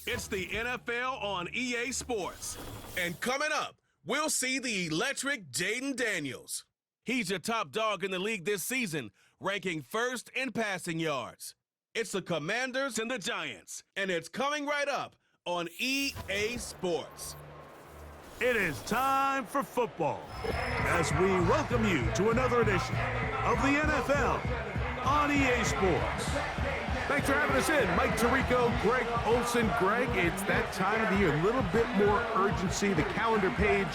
It's the NFL on EA Sports. And coming up, we'll see the electric Jaden Daniels. He's your top dog in the league this season, ranking first in passing yards. It's the Commanders and the Giants, and it's coming right up on EA Sports. It is time for football as we welcome you to another edition of the NFL on EA Sports. Thanks for having us in. Mike Tirico, Greg Olson. Greg, it's that time of the year. A little bit more urgency. The calendar page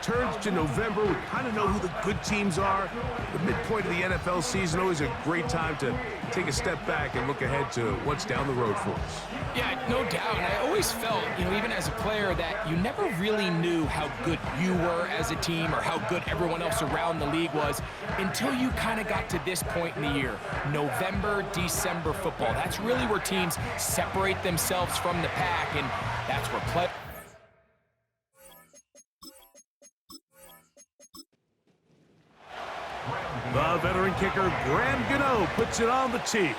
turns to November. We kind of know who the good teams are. The midpoint of the NFL season, always a great time to take a step back and look ahead to what's down the road for us. Yeah, no doubt. And I always felt, even as a player, that you never really knew how good you were as a team or how good everyone else around the league was until you kind of got to this point in the year. November, December football. That's really where teams separate themselves from the pack, and that's where play. The veteran kicker, Graham Gano, puts it on the tee.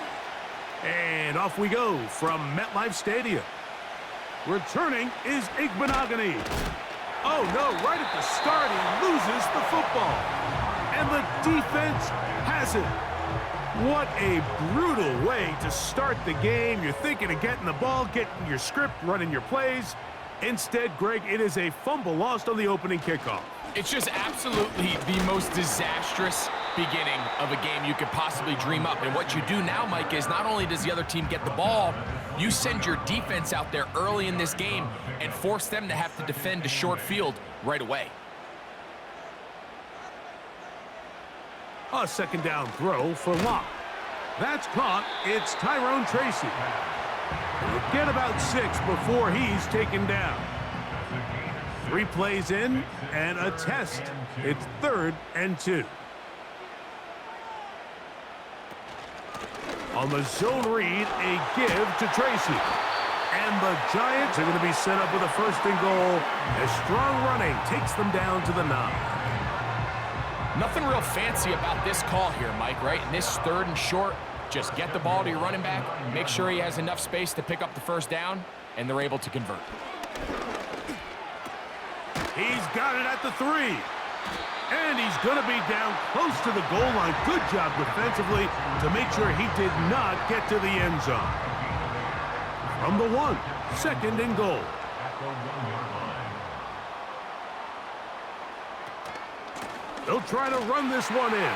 And off we go from MetLife Stadium. Returning is Igbenogany. Oh no, right at the start, he loses the football. And the defense has it. What a brutal way to start the game. You're thinking of getting the ball, getting your script, running your plays. Instead, Greg, it is a fumble lost on the opening kickoff. It's just absolutely the most disastrous beginning of a game you could possibly dream up. And what you do now, Mike, is not only does the other team get the ball, you send your defense out there early in this game and force them to have to defend a short field right away. A second down throw for Locke. That's caught. It's Tyrone Tracy. He'll get about 6 before he's taken down. 3 plays in and a test. It's 3rd and 2. On the zone read, a give to Tracy. And the Giants are going to be set up with a 1st and goal as strong running takes them down to the 9. Nothing real fancy about this call here, Mike, right? In this 3rd and short, just get the ball to your running back, make sure he has enough space to pick up the 1st down, and they're able to convert. He's got it at the 3. And he's going to be down close to the goal line. Good job defensively to make sure he did not get to the end zone. From the 1, 2nd and goal. They'll try to run this one in.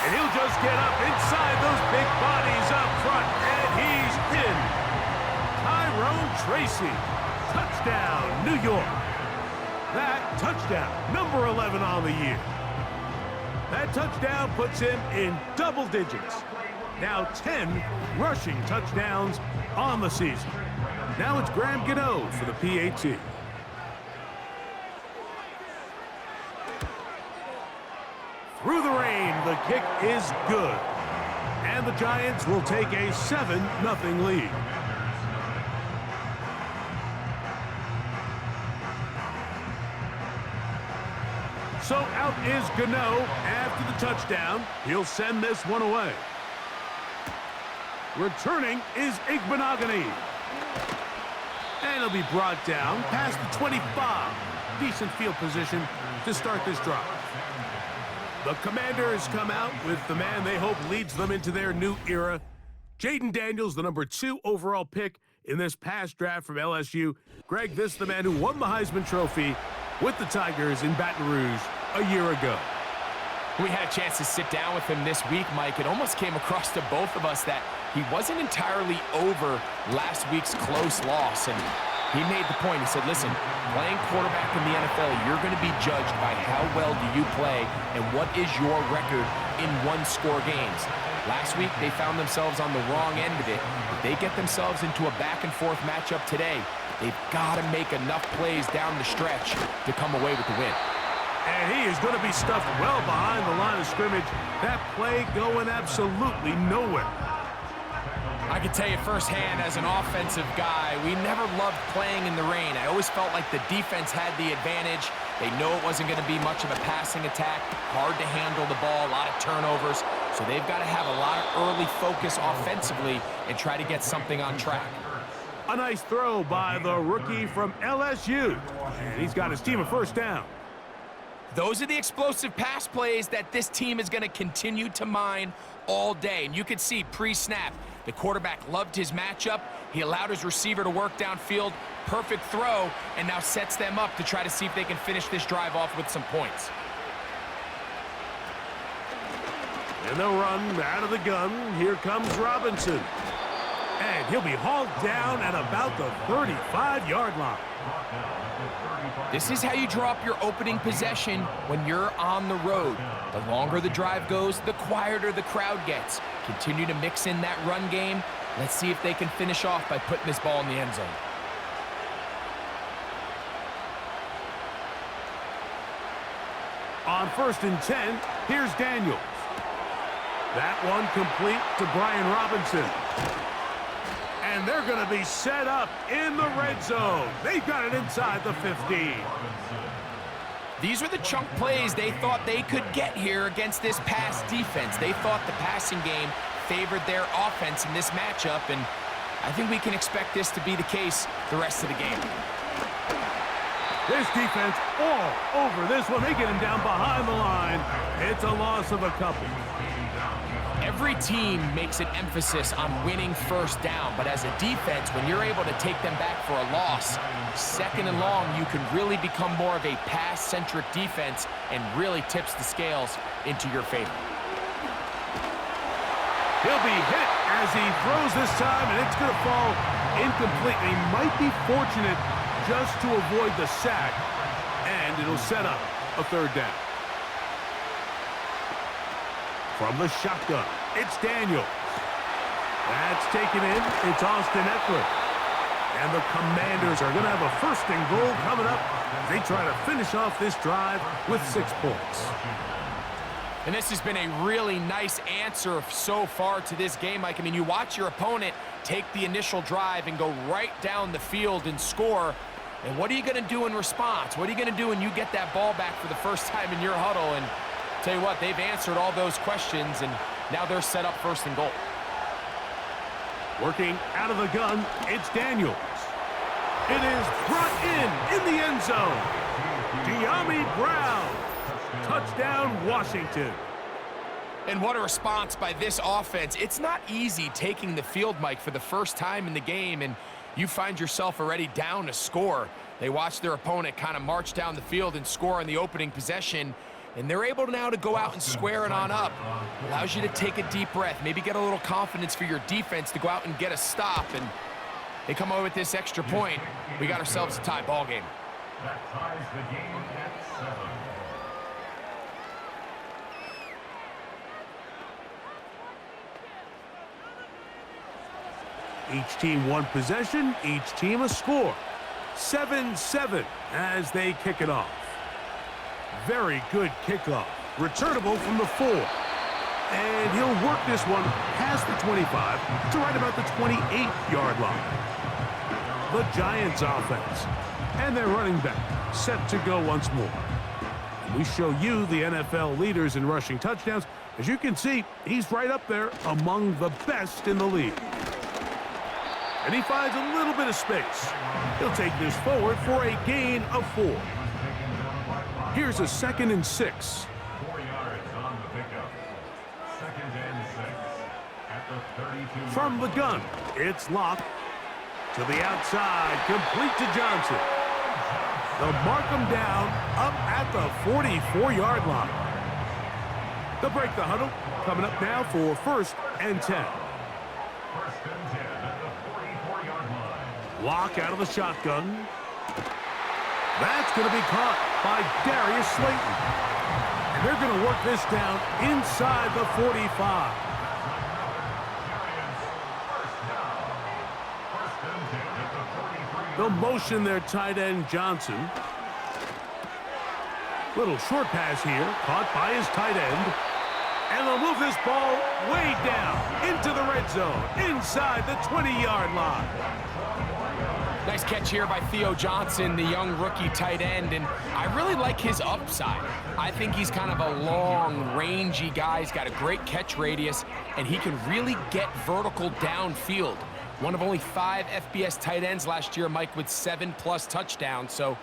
And he'll just get up inside those big bodies up front. And he's in. Tyrone Tracy. Touchdown, New York. That touchdown, number 11 on the year. That touchdown puts him in double digits. Now 10 rushing touchdowns on the season. Now it's Graham Gano for the PAT. Through the rain, the kick is good. And the Giants will take a 7-0 lead. So out is Gano after the touchdown. He'll send this one away. Returning is Igbenogany. And he'll be brought down past the 25. Decent field position to start this drive. The Commanders come out with the man they hope leads them into their new era. Jaden Daniels, the number 2 overall pick in this past draft from LSU. Greg, this is the man who won the Heisman Trophy with the Tigers in Baton Rouge a year ago. We had a chance to sit down with him this week, Mike. It almost came across to both of us that he wasn't entirely over last week's close loss. And he made the point. He said, listen, playing quarterback in the NFL, you're going to be judged by how well do you play and what is your record in one-score games. Last week, they found themselves on the wrong end of it. If they get themselves into a back-and-forth matchup today, they've got to make enough plays down the stretch to come away with the win. And he is going to be stuffed well behind the line of scrimmage. That play going absolutely nowhere. I can tell you firsthand as an offensive guy, we never loved playing in the rain. I always felt like the defense had the advantage. They know it wasn't going to be much of a passing attack, hard to handle the ball, a lot of turnovers. So they've got to have a lot of early focus offensively and try to get something on track. A nice throw by the rookie from LSU. And he's got his team a first down. Those are the explosive pass plays that this team is going to continue to mine all day. And you could see pre-snap, the quarterback loved his matchup. He allowed his receiver to work downfield. Perfect throw, and now sets them up to try to see if they can finish this drive off with some points. And they'll run out of the gun. Here comes Robinson. And he'll be hauled down at about the 35-yard line. This is how you draw up your opening possession when you're on the road. The longer the drive goes, the quieter the crowd gets. Continue to mix in that run game. Let's see if they can finish off by putting this ball in the end zone. On 1st and 10, here's Daniels. That one complete to Brian Robinson. And they're going to be set up in the red zone. They've got it inside the 15. These are the chunk plays they thought they could get here against this pass defense. They thought the passing game favored their offense in this matchup, and I think we can expect this to be the case the rest of the game. This defense all over this one. They get him down behind the line. It's a loss of a couple. Every team makes an emphasis on winning first down, but as a defense, when you're able to take them back for a loss, 2nd and long, you can really become more of a pass-centric defense and really tips the scales into your favor. He'll be hit as he throws this time, and it's going to fall incomplete. He might be fortunate just to avoid the sack, and it'll set up a 3rd down. From the shotgun, it's Daniels. That's taken in. It's Austin Eckler. And the Commanders are going to have a 1st and goal coming up as they try to finish off this drive with 6 points. And this has been a really nice answer so far to this game, Mike. I mean, you watch your opponent take the initial drive and go right down the field and score. And what are you going to do in response? What are you going to do when you get that ball back for the first time in your huddle? And tell you what, they've answered all those questions, and now they're set up 1st and goal. Working out of the gun, it's Daniels. It is brought in the end zone. De'Ami Brown. Touchdown, Washington. And what a response by this offense. It's not easy taking the field, Mike, for the first time in the game, and you find yourself already down a score. They watch their opponent kind of march down the field and score on the opening possession, and they're able now to go out and square it on up. Allows you to take a deep breath, maybe get a little confidence for your defense to go out and get a stop, and they come away with this extra point. We got ourselves a tie ball game. That ties the game at 7. Each team 1 possession, each team a score. 7-7 as they kick it off. Very good kickoff. Returnable from the 4. And he'll work this one past the 25 to right about the 28-yard line. The Giants offense. And their running back set to go once more. And we show you the NFL leaders in rushing touchdowns. As you can see, he's right up there among the best in the league. And he finds a little bit of space. He'll take this forward for a gain of 4. Here's a 2nd and 6. 4 yards on the pickup. 2nd and 6 at the 32. From the gun, it's Locke. To the outside, complete to Johnson. They'll mark him down up at the 44-yard line. They'll break the huddle. Coming up now for 1st and 10. 1st and 10 at the 44-yard line. Locke out of the shotgun. That's going to be caught by Darius Slayton. And they're going to work this down inside the 45. They'll motion their tight end, Johnson. Little short pass here, caught by his tight end. And they'll move this ball way down into the red zone, inside the 20-yard line. Nice catch here by Theo Johnson, the young rookie tight end, and I really like his upside. I think he's kind of a long, rangy guy. He's got a great catch radius, and he can really get vertical downfield. One of only 5 FBS tight ends last year, Mike, with 7+ touchdowns. So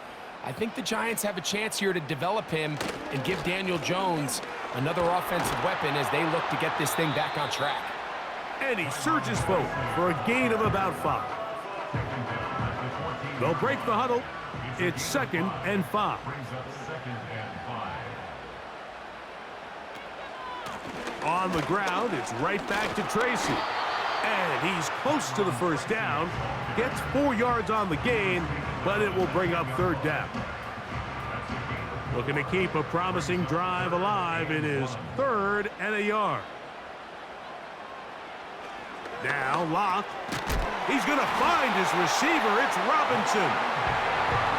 I think the Giants have a chance here to develop him and give Daniel Jones another offensive weapon as they look to get this thing back on track. And he surges forward for a gain of about 5. They'll break the huddle. It's 2nd and 5. On the ground, it's right back to Tracy. And he's close to the first down. Gets 4 yards on the gain, but it will bring up 3rd down. Looking to keep a promising drive alive. It is 3rd and a yard. Now Locke. He's going to find his receiver. It's Robinson.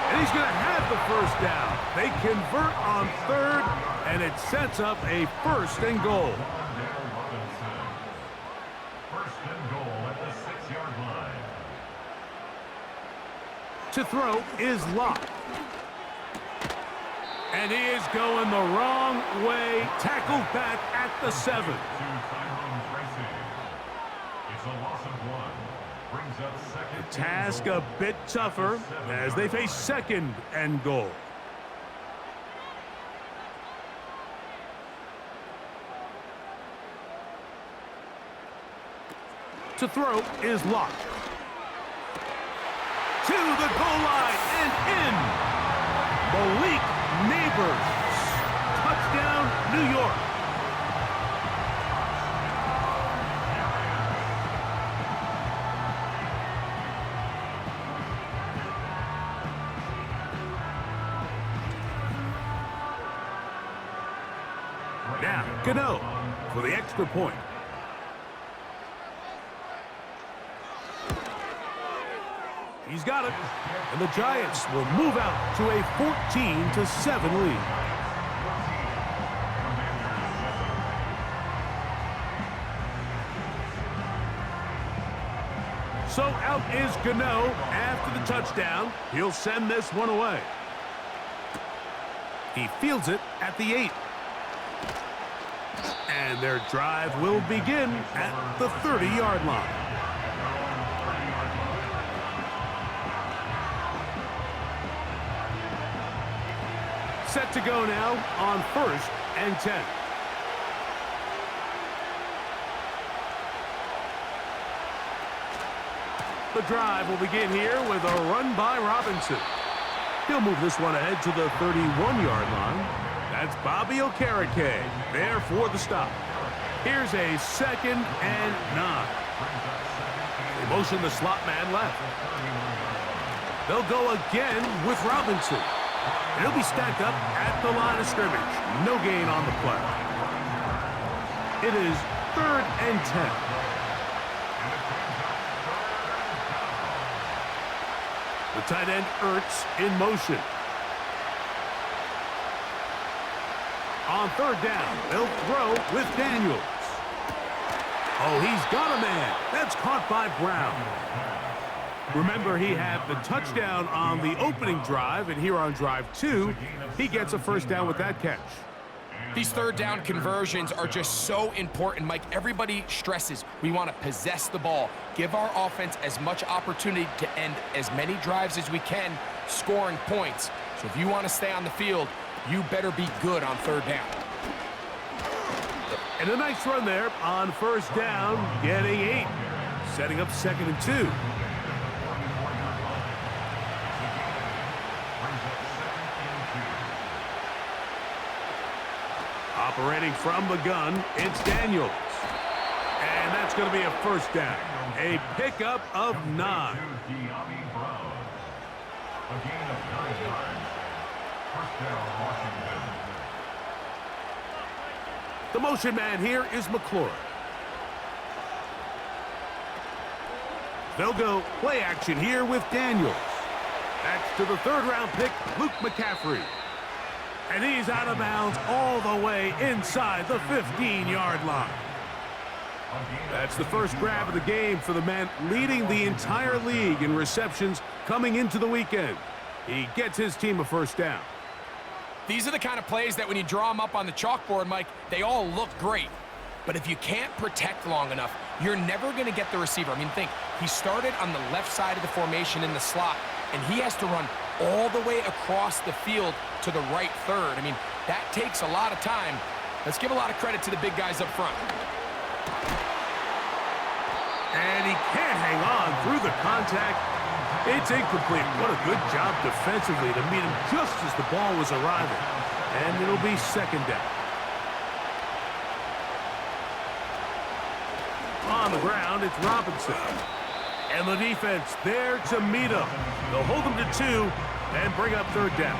And he's going to have the first down. They convert on 3rd, and it sets up a 1st and goal. First and goal at the 6-yard line. To throw is Locke. And he is going the wrong way. Tackled back at the 7. It's a loss of 1. Brings up 2nd. Task a bit tougher as they face 2nd and goal. To throw is Locke. To the goal line and in. Malik Neighbors. Touchdown, New York. Now, Gano for the extra point. He's got it. And the Giants will move out to a 14-7 lead. So out is Gano after the touchdown. He'll send this one away. He fields it at the 8. And their drive will begin at the 30-yard line. Set to go now on 1st and 10. The drive will begin here with a run by Robinson. He'll move this one ahead to the 31-yard line. That's Bobby Okereke there for the stop. Here's a 2nd and 9. They motion the slot man left. They'll go again with Robinson. He'll be stacked up at the line of scrimmage. No gain on the play. It is 3rd and 10. The tight end Ertz in motion. On 3rd down, they'll throw with Daniels. Oh, he's got a man. That's caught by Brown. Remember, he had the touchdown on the opening drive, and here on drive 2, he gets a first down with that catch. These 3rd down conversions are just so important, Mike. Everybody stresses we want to possess the ball, give our offense as much opportunity to end as many drives as we can, scoring points. So if you want to stay on the field, you better be good on 3rd down. And a nice run there on 1st down, getting 8, setting up 2nd and 2. Operating from the gun, it's Daniels. And that's going to be a first down. A pickup of 9. The motion man here is McClure. They'll go play action here with Daniels. That's to the 3rd round pick, Luke McCaffrey. And he's out of bounds all the way inside the 15-yard line. That's the first grab of the game for the man leading the entire league in receptions coming into the weekend. He gets his team a first down. These are the kind of plays that when you draw them up on the chalkboard, Mike, they all look great. But if you can't protect long enough, you're never going to get the receiver. I mean, think, he started on the left side of the formation in the slot, and he has to run all the way across the field to the right third. I mean, that takes a lot of time. Let's give a lot of credit to the big guys up front. And he can't hang on through the contact. It's incomplete. What a good job defensively to meet him just as the ball was arriving. And it'll be second down. On the ground, it's Robinson. And the defense there to meet him. They'll hold him to 2 and bring up third down.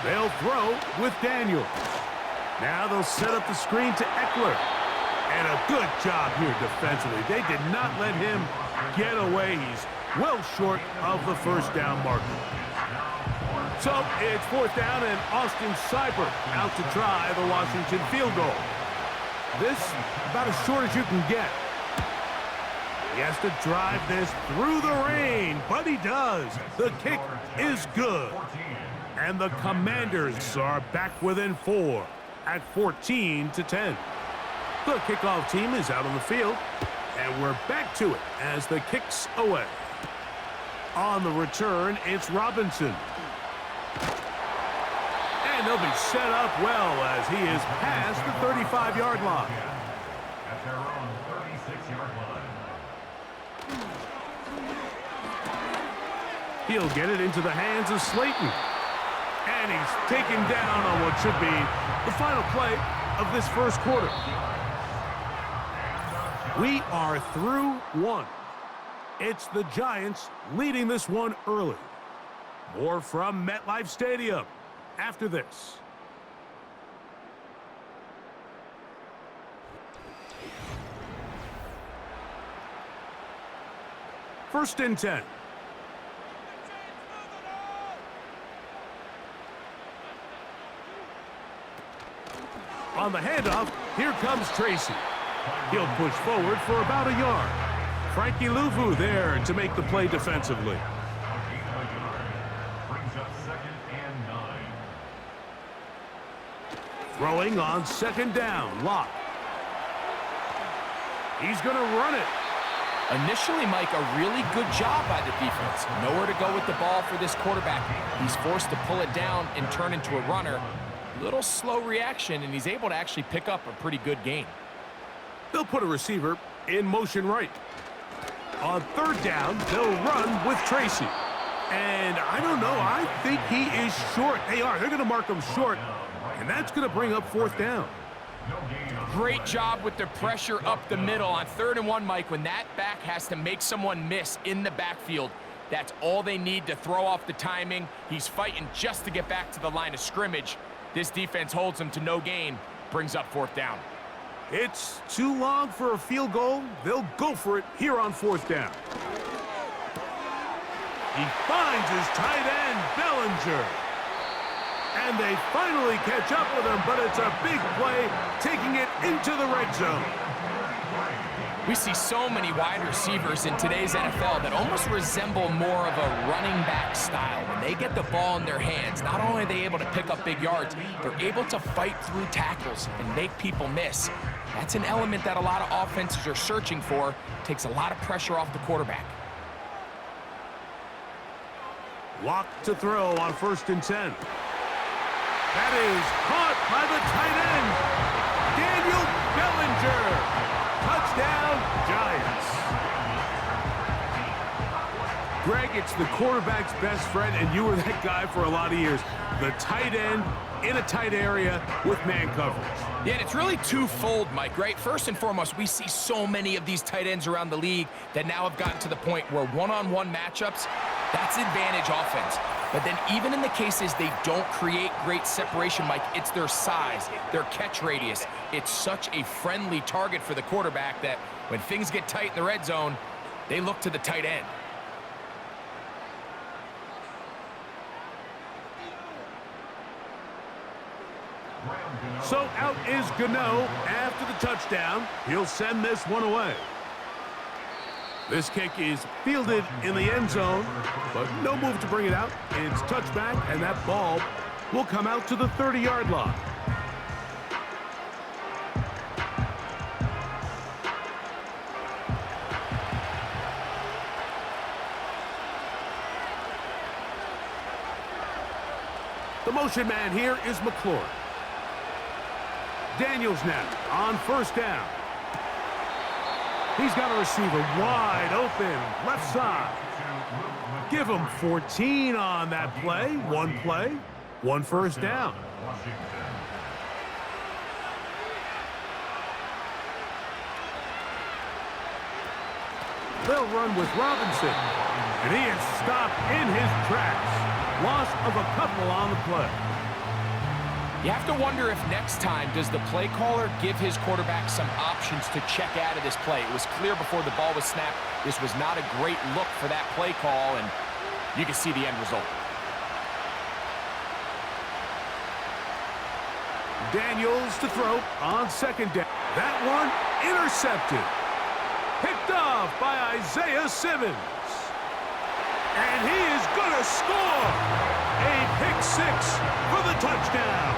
They'll throw with Daniels. Now they'll set up the screen to Eckler. And a good job here defensively. They did not let him get away. He's well short of the first down marker. So it's fourth down, and Austin Seibert out to try the Washington field goal. This about as short as you can get. He has to drive this through the rain, but he does. The kick is good. And the Commanders are back within 4 at 14-10. The kickoff team is out on the field, and we're back to it as the kick's away. On the return, it's Robinson. And they'll be set up well as he is past the 35-yard line. At their own 36-yard line. He'll get it into the hands of Slayton. And he's taken down on what should be the final play of this first quarter. We are through 1. It's the Giants leading this one early. More from MetLife Stadium after this. First and 10. On the handoff, here comes Tracy. He'll push forward for about a yard. Frankie Luvu there to make the play defensively. Brings up 2nd and 9. Throwing on second down, Locke. He's going to run it. Initially, Mike, a really good job by the defense. Nowhere to go with the ball for this quarterback. He's forced to pull it down and turn into a runner. Little slow reaction, and he's able to actually pick up a pretty good gain. They'll put a receiver in motion right. On third down, they'll run with Tracy. And I don't know, I think he is short. They are. They're going to mark him short, and that's going to bring up fourth down. Great job with the pressure up the middle. On 3rd and 1, Mike, when that back has to make someone miss in the backfield, that's all they need to throw off the timing. He's fighting just to get back to the line of scrimmage. This defense holds him to no gain, brings up fourth down. It's too long for a field goal. They'll go for it here on fourth down. He finds his tight end, Bellinger. And they finally catch up with him, but it's a big play, taking it into the red zone. We see so many wide receivers in today's NFL that almost resemble more of a running back style. When they get the ball in their hands, not only are they able to pick up big yards, they're able to fight through tackles and make people miss. That's an element that a lot of offenses are searching for. Takes a lot of pressure off the quarterback. Locke to throw on 1st and 10. That is caught by the tight end, Daniel Bellinger. Touchdown, Giants. Greg, it's the quarterback's best friend, and you were that guy for a lot of years. The tight end in a tight area with man coverage. Yeah, and it's really twofold, Mike, right? First and foremost, we see so many of these tight ends around the league that now have gotten to the point where one-on-one matchups, that's advantage offense. But then even in the cases they don't create great separation, Mike, it's their size, their catch radius. It's such a friendly target for the quarterback that when things get tight in the red zone, they look to the tight end. So out is Gano after the touchdown. He'll send this one away. This kick is fielded in the end zone, but no move to bring it out. It's touchback, and that ball will come out to the 30-yard line. The motion man here is McClure. Daniels now on first down. He's got a receiver wide open, left side. Give him 14 on that play, one first down. They'll run with Robinson, and he is stopped in his tracks. Loss of a couple on the play. You have to wonder if next time does the play caller give his quarterback some options to check out of this play. It was clear before the ball was snapped this was not a great look for that play call, and you can see the end result. Daniels to throw on second down. That one intercepted. Picked off by Isaiah Simmons. And he is going to score a pick six for the touchdown.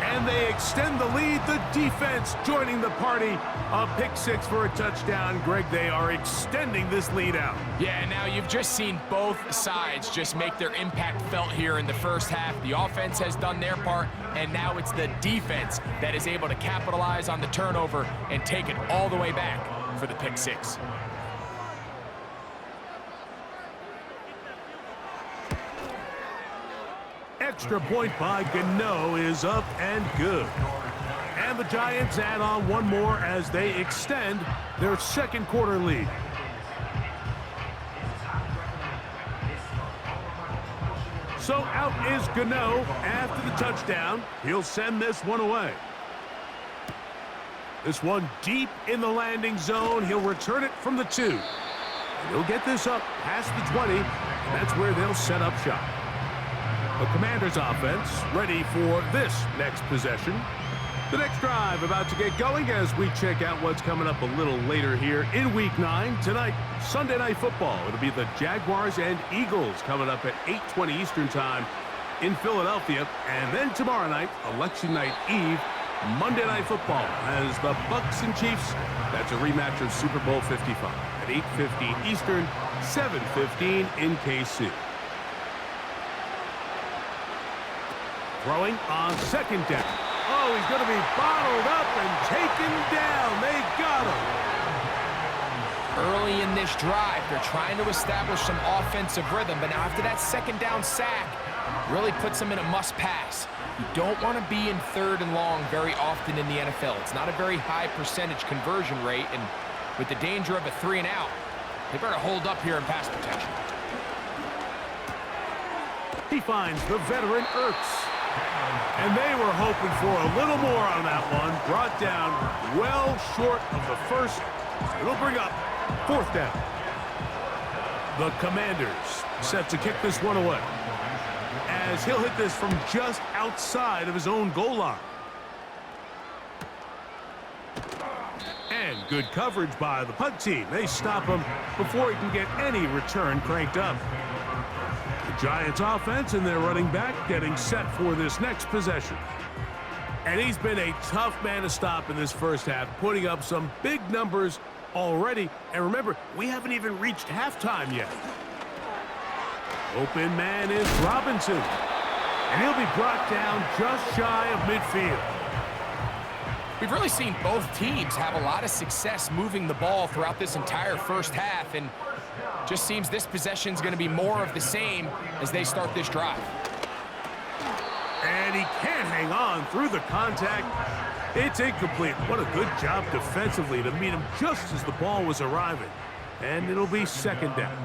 And they extend the lead. The defense joining the party. A pick six for a touchdown. Greg, they are extending this lead out. Yeah, now you've just seen both sides just make their impact felt here in the first half. The offense has done their part, and now it's the defense that is able to capitalize on the turnover and take it all the way back for the pick six. Extra point by Gano is up and good. And the Giants add on one more as they extend their second quarter lead. So out is Gano after the touchdown. He'll send this one away. This one deep in the landing zone. He'll return it from the 2. And he'll get this up past the 20. And that's where they'll set up shop. The Commanders' offense ready for this next possession. The next drive about to get going as we check out what's coming up a little later here in Week 9. Tonight, Sunday Night Football. It'll be the Jaguars and Eagles coming up at 8:20 Eastern Time in Philadelphia. And then tomorrow night, Election Night Eve, Monday Night Football as the Bucs and Chiefs. That's a rematch of Super Bowl 55 at 8:15 Eastern, 7:15 in KC. Throwing on second down. Oh, he's going to be bottled up and taken down. They got him. Early in this drive, they're trying to establish some offensive rhythm, but now after that second down sack, really puts them in a must-pass. You don't want to be in third and long very often in the NFL. It's not a very high percentage conversion rate, and with the danger of a 3 and out, they better hold up here in pass protection. He finds the veteran Ertz. And they were hoping for a little more on that one. Brought down well short of the first. It'll bring up fourth down. The Commanders set to kick this one away, as he'll hit this from just outside of his own goal line. And good coverage by the punt team. They stop him before he can get any return cranked up. Giants offense and their running back getting set for this next possession. And he's been a tough man to stop in this first half, putting up some big numbers already. And remember, we haven't even reached halftime yet. Open man is Robinson. And he'll be brought down just shy of midfield. We've really seen both teams have a lot of success moving the ball throughout this entire first half, and just seems this possession is going to be more of the same as they start this drive. And he can't hang on through the contact. It's incomplete. What a good job defensively to meet him just as the ball was arriving. And it'll be second down.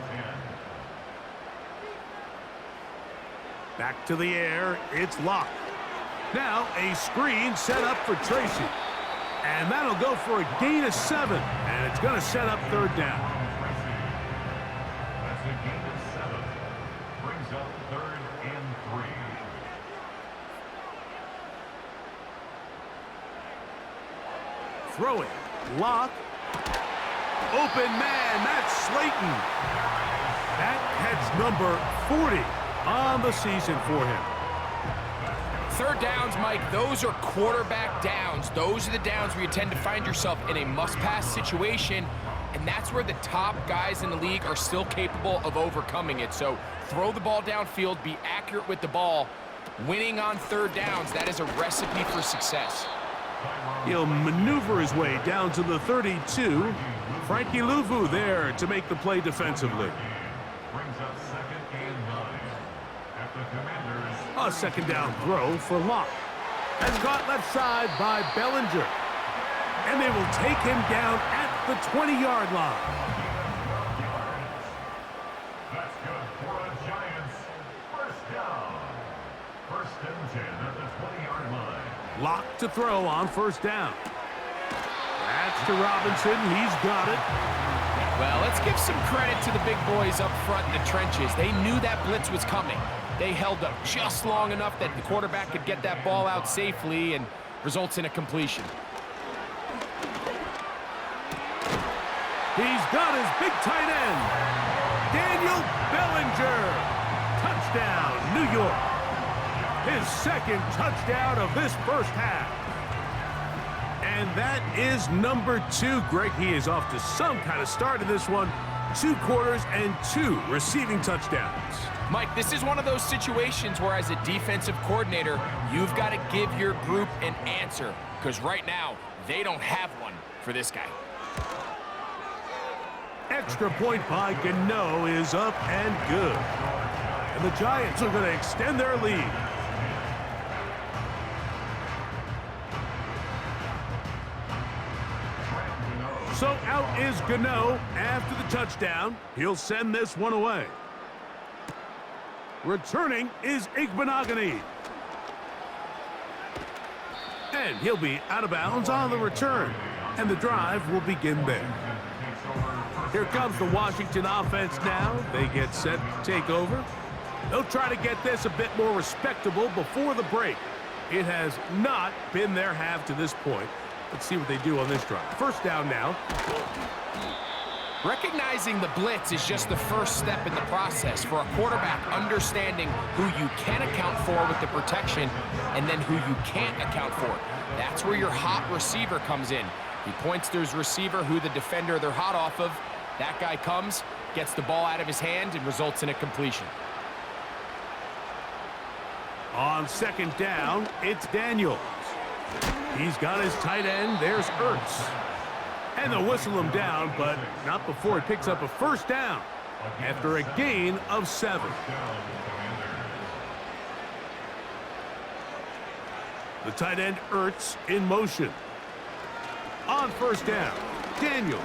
Back to the air. It's Locke. Now a screen set up for Tracy. And that'll go for a gain of 7. And it's going to set up third down. That's a gain of 7. Brings up 3rd and 3. Throwing. Locke Open man, that's Slayton. That's number 40 on the season for him. Third downs, Mike, those are quarterback downs. Those are the downs where you tend to find yourself in a must-pass situation, and that's where the top guys in the league are still capable of overcoming it. So throw the ball downfield, be accurate with the ball. Winning on third downs, that is a recipe for success. He'll maneuver his way down to the 32. Frankie Luvu there to make the play defensively. Brings up 2nd and 9 at the Commanders. A second down throw for Locke. That's caught left side by Bellinger. And they will take him down at the 20-yard line. That's good for the Giants. First down. 1st and 10 at the 20-yard line. Locke to throw on first down. That's to Robinson. He's got it. Well, let's give some credit to the big boys up front in the trenches. They knew that blitz was coming. They held up just long enough that the quarterback could get that ball out safely and results in a completion. He's got his big tight end, Daniel Bellinger. Touchdown, New York. His second touchdown of this first half. And that is number 2. Greg, he is off to some kind of start in this one. 2 quarters and 2 receiving touchdowns. Mike, this is one of those situations where as a defensive coordinator, you've got to give your group an answer. Because right now, they don't have one for this guy. Extra point by Gano is up and good. And the Giants are going to extend their lead. So out is Gano after the touchdown. He'll send this one away. Returning is Igbenogany. And he'll be out of bounds on the return. And the drive will begin there. Here comes the Washington offense now. They get set to take over. They'll try to get this a bit more respectable before the break. It has not been their half to this point. Let's see what they do on this drive. First down now. Recognizing the blitz is just the first step in the process for a quarterback understanding who you can account for with the protection and then who you can't account for. That's where your hot receiver comes in. He points to his receiver who the defender they're hot off of. That guy comes, gets the ball out of his hand, and results in a completion. On second down, it's Daniels. He's got his tight end. There's Ertz. And they'll whistle him down, but not before he picks up a first down after a gain of 7. The tight end Ertz in motion. On first down, Daniels.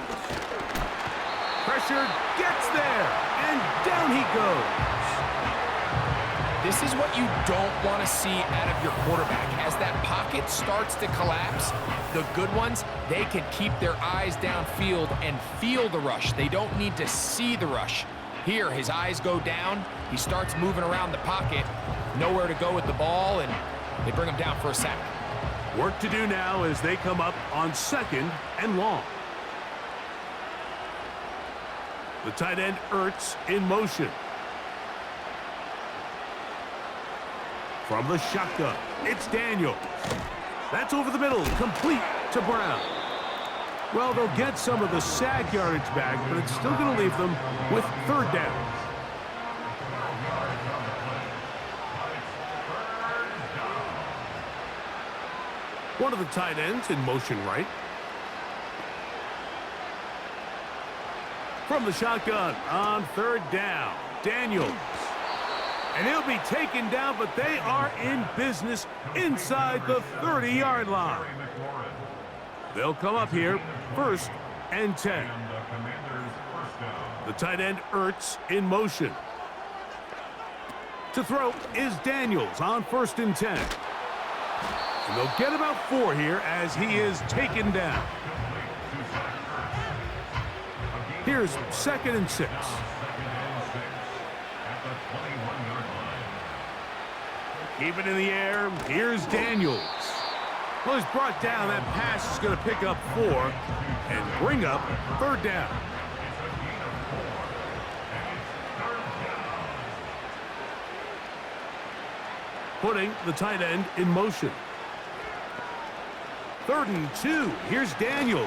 Pressure gets there, and down he goes. This is what you don't want to see out of your quarterback. As that pocket starts to collapse, the good ones, they can keep their eyes downfield and feel the rush. They don't need to see the rush. Here, his eyes go down. He starts moving around the pocket. Nowhere to go with the ball, and they bring him down for a sack. Work to do now as they come up on second and long. The tight end Ertz in motion. From the shotgun, it's Daniels. That's over the middle, complete to Brown. Well, they'll get some of the sack yardage back, but it's still going to leave them with third down. One of the tight ends in motion right. From the shotgun on third down, Daniels. And he'll be taken down, but they are in business inside the 30-yard line. They'll come up here, 1st and 10. The tight end Ertz in motion. To throw is Daniels on 1st and 10. And they'll get about 4 here as he is taken down. Here's 2nd and 6. Keep it in the air. Here's Daniels. Well, he's brought down. That pass is going to pick up 4 and bring up 3rd down. Putting the tight end in motion. 3rd and 2. Here's Daniels.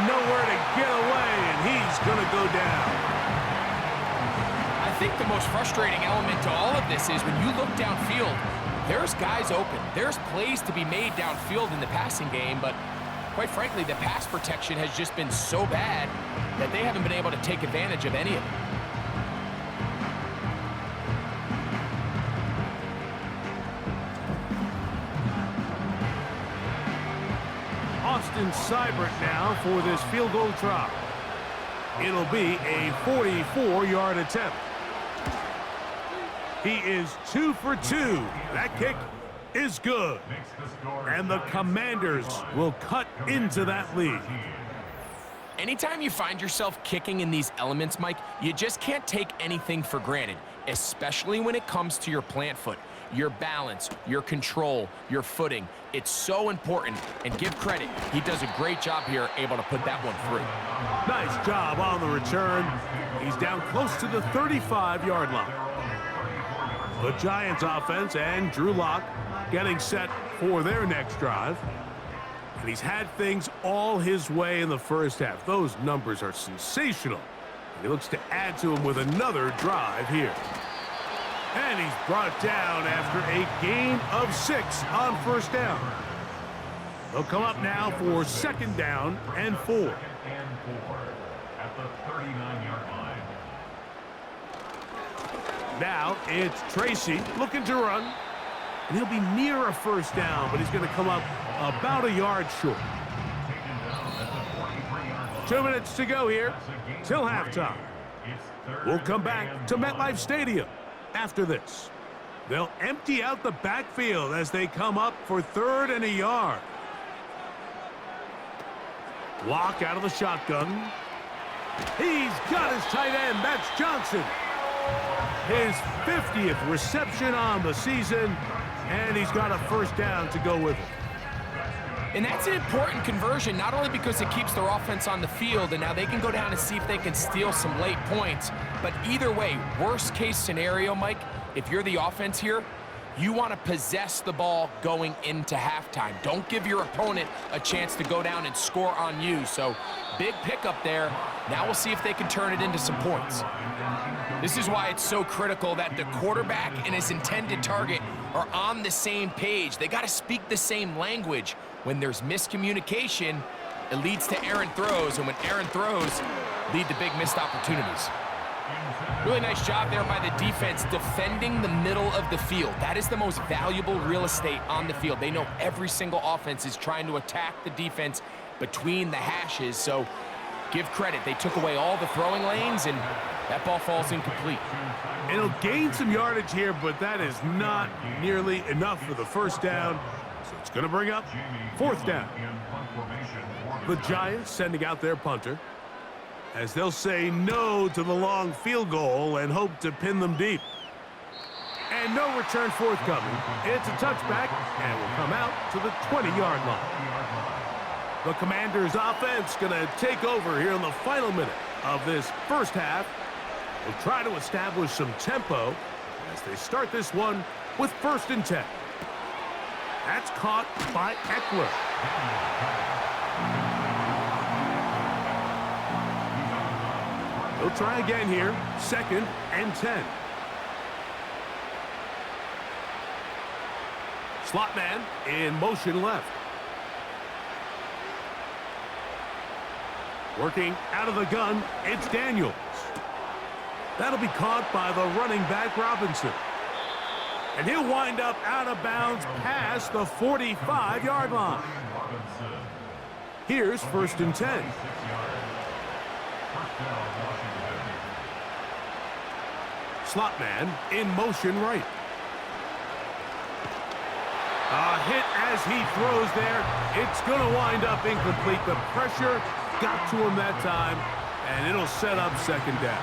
Nowhere to get away, and he's going to go down. I think the most frustrating element to all of this is when you look downfield, there's guys open. There's plays to be made downfield in the passing game, but quite frankly, the pass protection has just been so bad that they haven't been able to take advantage of any of it. Austin Seibert now for this field goal try. It'll be a 44-yard attempt. He is 2 for 2. That kick is good. And the Commanders will cut into that lead. Anytime you find yourself kicking in these elements, Mike, you just can't take anything for granted, especially when it comes to your plant foot. Your balance, your control, your footing. It's so important, and give credit. He does a great job here, able to put that one through. Nice job on the return. He's down close to the 35-yard line. The Giants offense and Drew Lock getting set for their next drive. And he's had things all his way in the first half. Those numbers are sensational. And he looks to add to them with another drive here. And he's brought down after a gain of 6 on 1st down. They'll come up now for 2nd down and 4. At the 39-yard line. Now it's Tracy looking to run. And he'll be near a 1st down, but he's going to come up about a yard short. 2 minutes to go here till halftime. We'll come back to MetLife Stadium after this. They'll empty out the backfield as they come up for 3rd and a yard. Lock out of the shotgun. He's got his tight end. That's Johnson. His 50th reception on the season, and he's got a 1st down to go with it. And that's an important conversion, not only because it keeps their offense on the field, and now they can go down and see if they can steal some late points. But either way, worst case scenario, Mike, if you're the offense here, you want to possess the ball going into halftime. Don't give your opponent a chance to go down and score on you. So big pickup there. Now we'll see if they can turn it into some points. This is why it's so critical that the quarterback and his intended target are on the same page. They got to speak the same language. When there's miscommunication, it leads to errant throws, and when errant throws lead to big missed opportunities. Really nice job there by the defense defending the middle of the field. That is the most valuable real estate on the field. They know every single offense is trying to attack the defense between the hashes, so give credit. They took away all the throwing lanes, and that ball falls incomplete. It'll gain some yardage here, but that is not nearly enough for the 1st down. So it's going to bring up 4th down. The Giants sending out their punter, as they'll say no to the long field goal and hope to pin them deep. And no return forthcoming. It's a touchback, and will come out to the 20-yard line. The Commanders' offense going to take over here in the final minute of this first half. They'll try to establish some tempo as they start this one with 1st and 10. That's caught by Eckler. They'll try again here, 2nd and 10. Slot man in motion left. Working out of the gun, it's Daniels. That'll be caught by the running back Robinson. And he'll wind up out of bounds past the 45-yard line. Here's 1st and 10. Slot man in motion right. A hit as he throws there. It's going to wind up incomplete. The pressure got to him that time, and it'll set up 2nd down.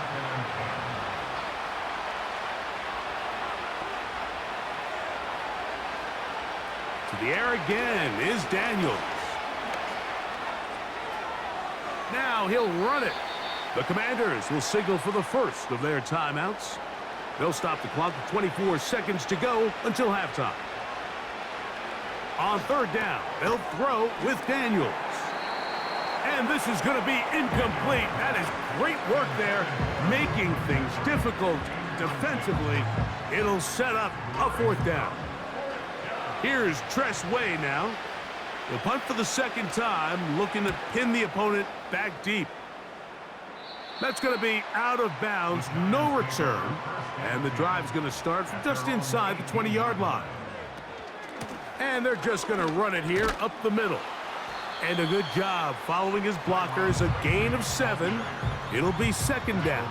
To the air again is Daniels. Now he'll run it. The Commanders will signal for the first of their timeouts. They'll stop the clock with 24 seconds to go until halftime. On third down, they'll throw with Daniels. And this is going to be incomplete. That is great work there, making things difficult defensively. It'll set up a fourth down. Here's Tress Way now. The punt for the second time, looking to pin the opponent back deep. That's going to be out of bounds, no return. And the drive's going to start from just inside the 20-yard line. And they're just going to run it here up the middle. And a good job following his blockers, a gain of 7. It'll be second down.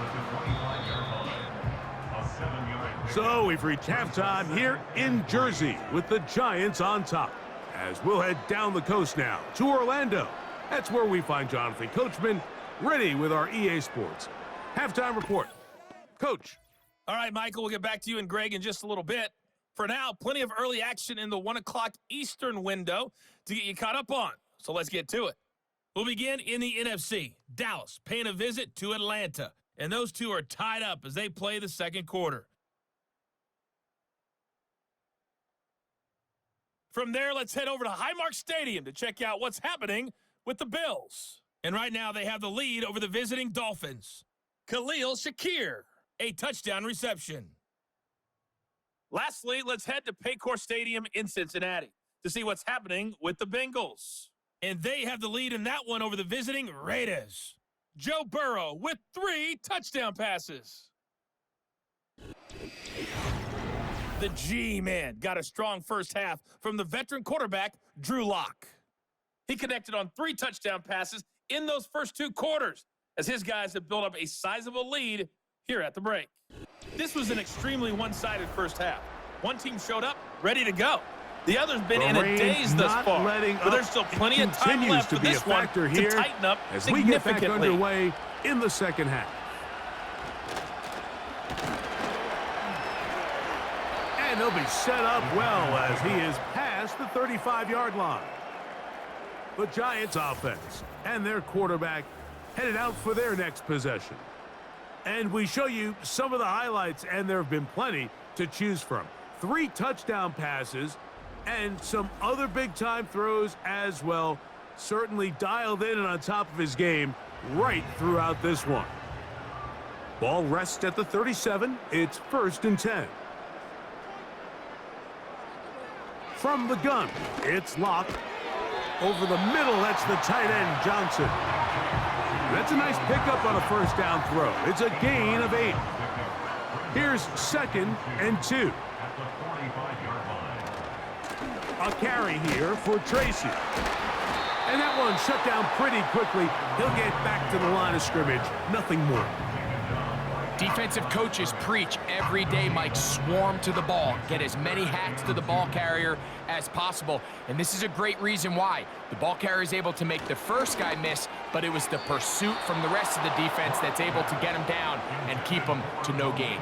So we've reached halftime here in Jersey with the Giants on top. As we'll head down the coast now to Orlando. That's where we find Jonathan Coachman ready with our EA Sports halftime report. Coach. All right, Michael, we'll get back to you and Greg in just a little bit. For now, plenty of early action in the 1 o'clock Eastern window to get you caught up on. So let's get to it. We'll begin in the NFC. Dallas paying a visit to Atlanta. And those two are tied up as they play the second quarter. From there, let's head over to Highmark Stadium to check out what's happening with the Bills. And right now, they have the lead over the visiting Dolphins. Khalil Shakir, a touchdown reception. Lastly, let's head to Paycor Stadium in Cincinnati to see what's happening with the Bengals. And they have the lead in that one over the visiting Raiders. Joe Burrow with 3 touchdown passes. The G-Man got a strong first half from the veteran quarterback, Drew Lock. He connected on 3 touchdown passes in those first 2 quarters as his guys have built up a sizable lead here at the break. This was an extremely one-sided first half. One team showed up ready to go. The other's been in a daze thus far, but there's still plenty of time left for this one to tighten up as we get back underway in the second half. And they'll be set up well as he is past the 35-yard line. The Giants offense and their quarterback headed out for their next possession. And we show you some of the highlights, and there have been plenty to choose from. 3 touchdown passes and some other big-time throws as well. Certainly dialed in and on top of his game right throughout this one. Ball rests at the 37. It's 1st and 10. From the gun, it's Locke. Over the middle, that's the tight end, Johnson. That's a nice pickup on a first down throw. It's a gain of 8. Here's 2nd and 2. A carry here for Tracy. And that one shut down pretty quickly. He'll get back to the line of scrimmage. Nothing more. Defensive coaches preach every day, Mike, swarm to the ball. Get as many hacks to the ball carrier as possible. And this is a great reason why. The ball carrier is able to make the first guy miss, but it was the pursuit from the rest of the defense that's able to get him down and keep him to no gain.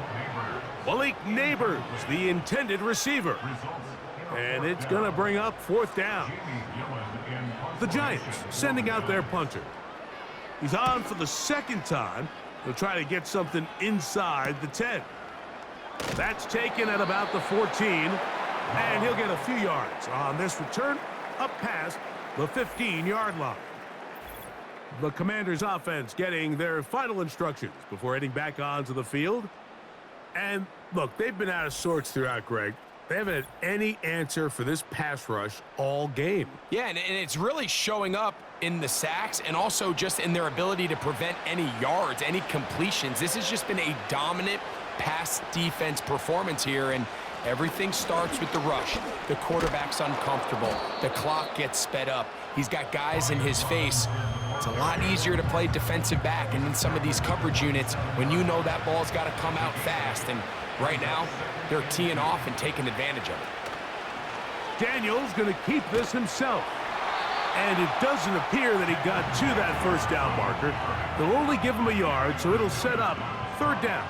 Malik Neighbors, the intended receiver. And it's going to bring up 4th down. The Giants sending out their punter. He's on for the second time. He'll try to get something inside the 10. That's taken at about the 14. And he'll get a few yards on this return up past the 15-yard line. The Commanders' offense getting their final instructions before heading back onto the field. And look, they've been out of sorts throughout, Greg. They haven't had any answer for this pass rush all game. Yeah, and it's really showing up in the sacks and also just in their ability to prevent any yards, any completions. This has just been a dominant pass defense performance here, and everything starts with the rush. The quarterback's uncomfortable. The clock gets sped up. He's got guys in his face. It's a lot easier to play defensive back, and in some of these coverage units, when you know that ball's got to come out fast, and right now, they're teeing off and taking advantage of it. Daniels going to keep this himself. And it doesn't appear that he got to that first down marker. They'll only give him a yard, so it'll set up 3rd down.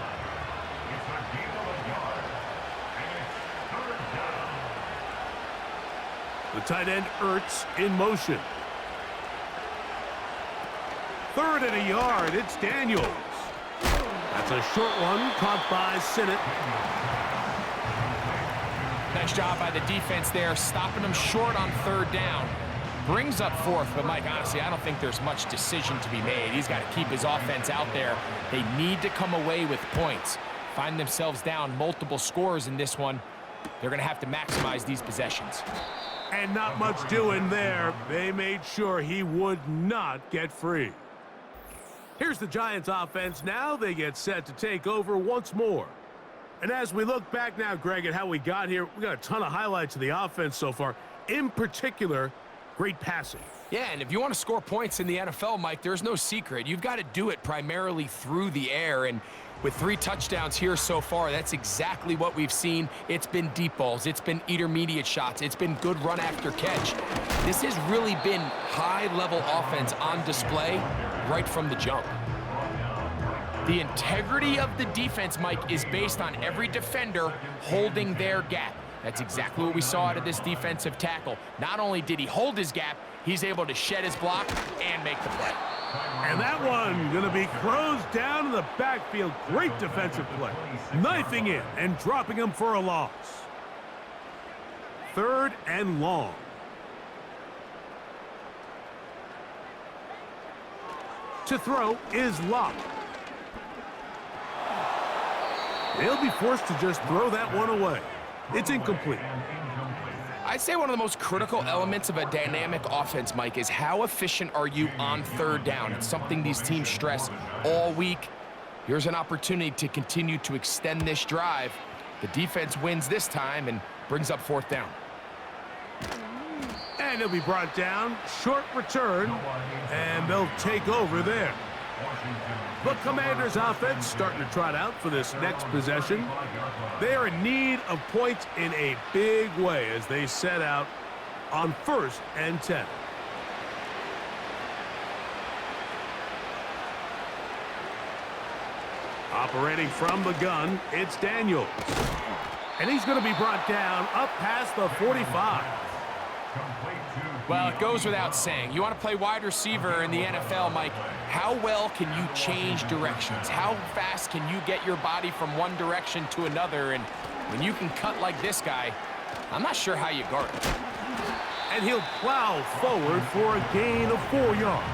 The tight end Ertz in motion. 3rd and a yard. It's Daniels. That's a short one caught by Sinnott. Nice job by the defense there, stopping them short on 3rd down. Brings up 4th, but Mike, honestly, I don't think there's much decision to be made. He's got to keep his offense out there. They need to come away with points. Find themselves down multiple scores in this one. They're going to have to maximize these possessions. And not much doing there. They made sure he would not get free. Here's the Giants offense now. They get set to take over once more. And as we look back now, Greg, at how we got here, we got a ton of highlights of the offense so far. In particular, great passing. Yeah, and if you want to score points in the NFL, Mike, there's no secret. You've got to do it primarily through the air. And with 3 touchdowns here so far, that's exactly what we've seen. It's been deep balls. It's been intermediate shots. It's been good run after catch. This has really been high-level offense on display right from the jump. The integrity of the defense, Mike, is based on every defender holding their gap. That's exactly what we saw out of this defensive tackle. Not only did he hold his gap, he's able to shed his block and make the play. And that one going to be closed down in the backfield. Great defensive play. Knifing in and dropping him for a loss. 3rd and long. To throw is Locke. They'll be forced to just throw that one away. It's incomplete. I'd say one of the most critical elements of a dynamic offense, Mike, is how efficient are you on 3rd down? It's something these teams stress all week. Here's an opportunity to continue to extend this drive. The defense wins this time and brings up 4th down. And he'll be brought down. Short return. And they'll take over there. The Commanders' offense starting to trot out for this next possession. They are in need of points in a big way as they set out on 1st and 10. Operating from the gun, it's Daniels. And he's going to be brought down up past the 45. Well, it goes without saying. You want to play wide receiver in the NFL, Mike, how well can you change directions? How fast can you get your body from one direction to another? And when you can cut like this guy, I'm not sure how you guard it. And he'll plow forward for a gain of 4 yards.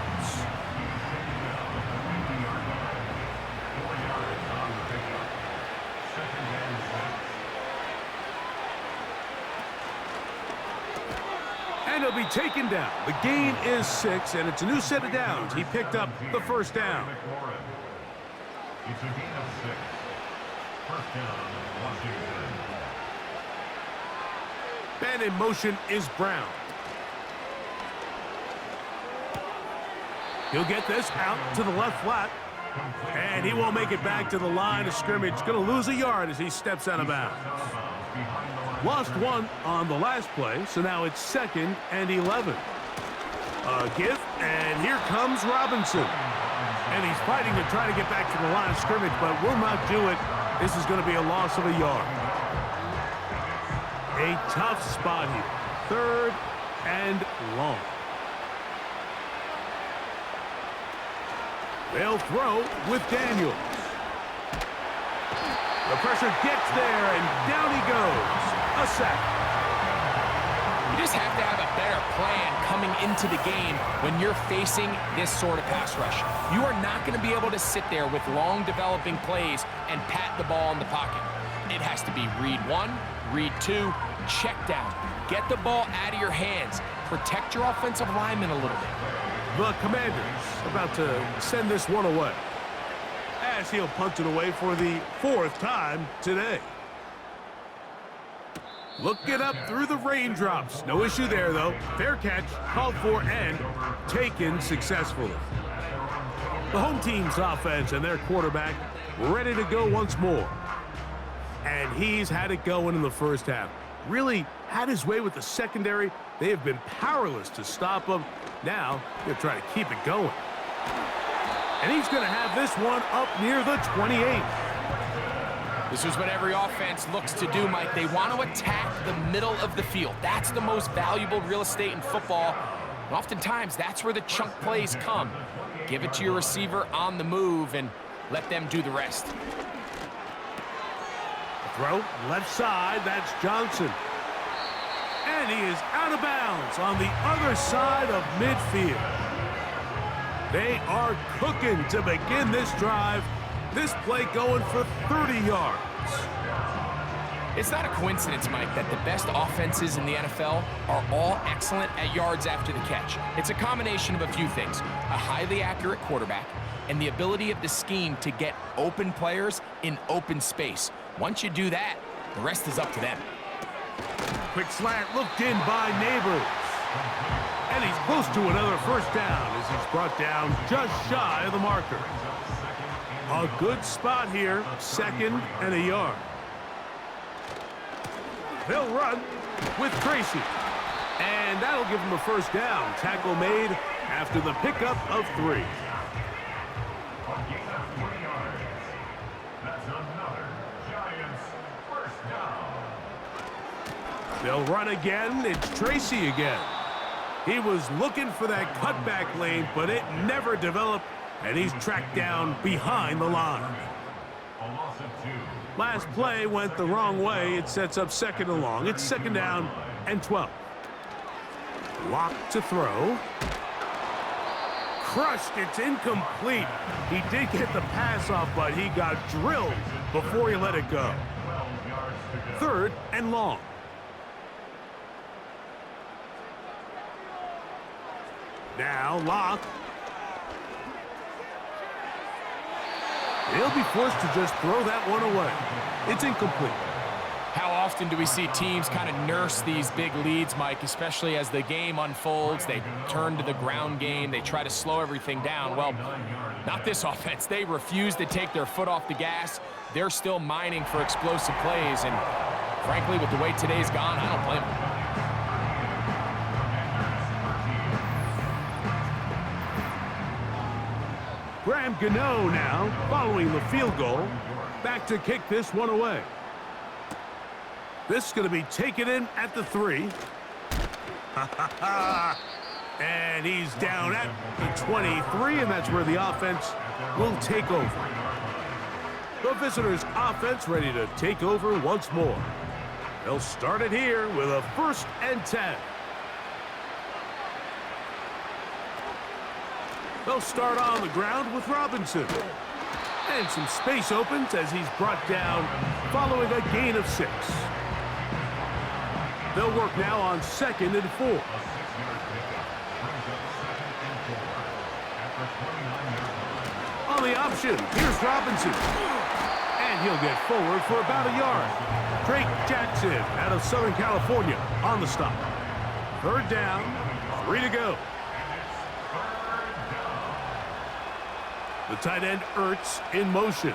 And he'll be taken down. The gain is 6, and it's a new set of downs. He picked up the 1st down. It's a gain of 6. 1st down, Washington. And in motion is Brown. He'll get this out to the left flat. And he won't make it back to the line of scrimmage. Going to lose a yard as he steps out of bounds. Lost 1 on the last play, so now it's 2nd and 11. A give, and here comes Robinson. And he's fighting to try to get back to the line of scrimmage, but will not do it. This is going to be a loss of a yard. A tough spot here. 3rd and long. They'll throw with Daniels. The pressure gets there, and down he goes. A sack. You just have to have a better plan coming into the game when you're facing this sort of pass rush. You are not going to be able to sit there with long developing plays and pat the ball in the pocket. It has to be read 1, read 2, check down. Get the ball out of your hands. Protect your offensive lineman a little bit. The Commanders about to send this one away, as he'll punt it away for the 4th time today. Looking up through the raindrops. No issue there, though. Fair catch, called for, and taken successfully. The home team's offense and their quarterback ready to go once more. And he's had it going in the 1st half. Really had his way with the secondary. They have been powerless to stop him. Now, they're trying to keep it going. And he's going to have this one up near the 28. This is what every offense looks to do, Mike. They want to attack the middle of the field. That's the most valuable real estate in football. And oftentimes, that's where the chunk plays come. Give it to your receiver on the move and let them do the rest. Throw left side, that's Johnson. And he is out of bounds on the other side of midfield. They are cooking to begin this drive. This play going for 30 yards. It's not a coincidence, Mike, that the best offenses in the NFL are all excellent at yards after the catch. It's a combination of a few things: a highly accurate quarterback and the ability of the scheme to get open players in open space. Once you do that, the rest is up to them. Quick slant looked in by Neighbors. And he's close to another first down as he's brought down just shy of the marker. A good spot here, 2nd and a yard. They'll run with Tracy. And that'll give him a first down. Tackle made after the pickup of 3. A gain of 3 yards. That's another Giants first down. They'll run again. It's Tracy again. He was looking for that cutback lane, but it never developed, and he's tracked down behind the line. A loss of 2. Last play went the wrong way. It sets up 2nd and long. It's 2nd down and 12. Lock to throw. Crushed. It's incomplete. He did get the pass off, but he got drilled before he let it go. 12 yards to go. 3rd and long. Now Lock. He'll be forced to just throw that one away. It's incomplete. How often do we see teams kind of nurse these big leads, Mike, especially as the game unfolds? They turn to the ground game. They try to slow everything down. Well, not this offense. They refuse to take their foot off the gas. They're still mining for explosive plays. And frankly, with the way today's gone, I don't blame them. Graham Gano now, following the field goal, back to kick this one away. This is going to be taken in at the 3. And he's down at the 23, and that's where the offense will take over. The visitors' offense ready to take over once more. They'll start it here with a 1st and 10. They'll start on the ground with Robinson. And some space opens as he's brought down following a gain of 6. They'll work now on 2nd and 4. A 6-yard pickup brings up 2nd and 4 at the 29-yard line. On the option, here's Robinson. And he'll get forward for about a yard. Drake Jackson out of Southern California on the stop. 3rd down, 3 to go. The tight end Ertz in motion.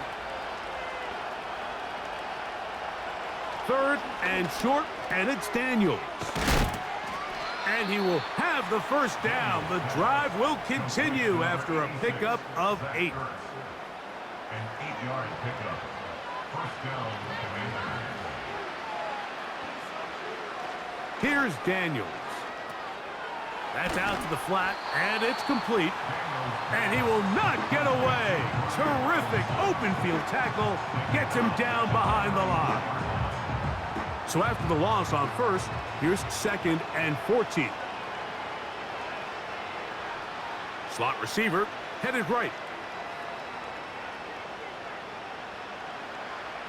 3rd and short, and it's Daniels. And he will have the first down. The drive will continue after a pickup of 8. An 8-yard pickup. First down, Commanders. Here's Daniels. That's out to the flat, and it's complete. And he will not get away. Terrific open field tackle. Gets him down behind the line. So after the loss on 1st, here's 2nd and 14. Slot receiver headed right.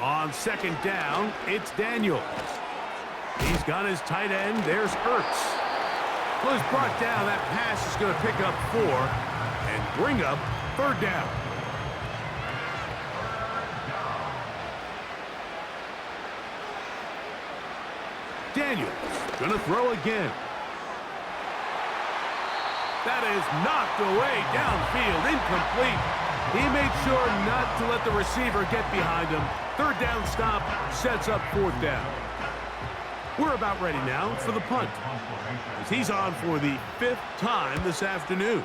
On 2nd down, it's Daniels. He's got his tight end. There's Ertz. Well, he's brought down. That pass is going to pick up 4 and bring up 3rd down. Daniels going to throw again. That is knocked away downfield, incomplete. He made sure not to let the receiver get behind him. 3rd down stop sets up 4th down. We're about ready now for the punt, as he's on for the 5th time this afternoon.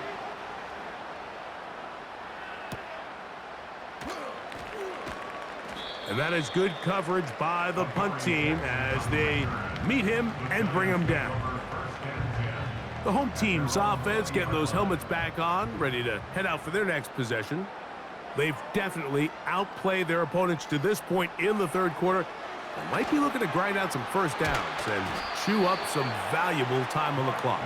And that is good coverage by the punt team as they meet him and bring him down. The home team's offense getting those helmets back on, ready to head out for their next possession. They've definitely outplayed their opponents to this point in the third quarter. They might be looking to grind out some first downs and chew up some valuable time on the clock.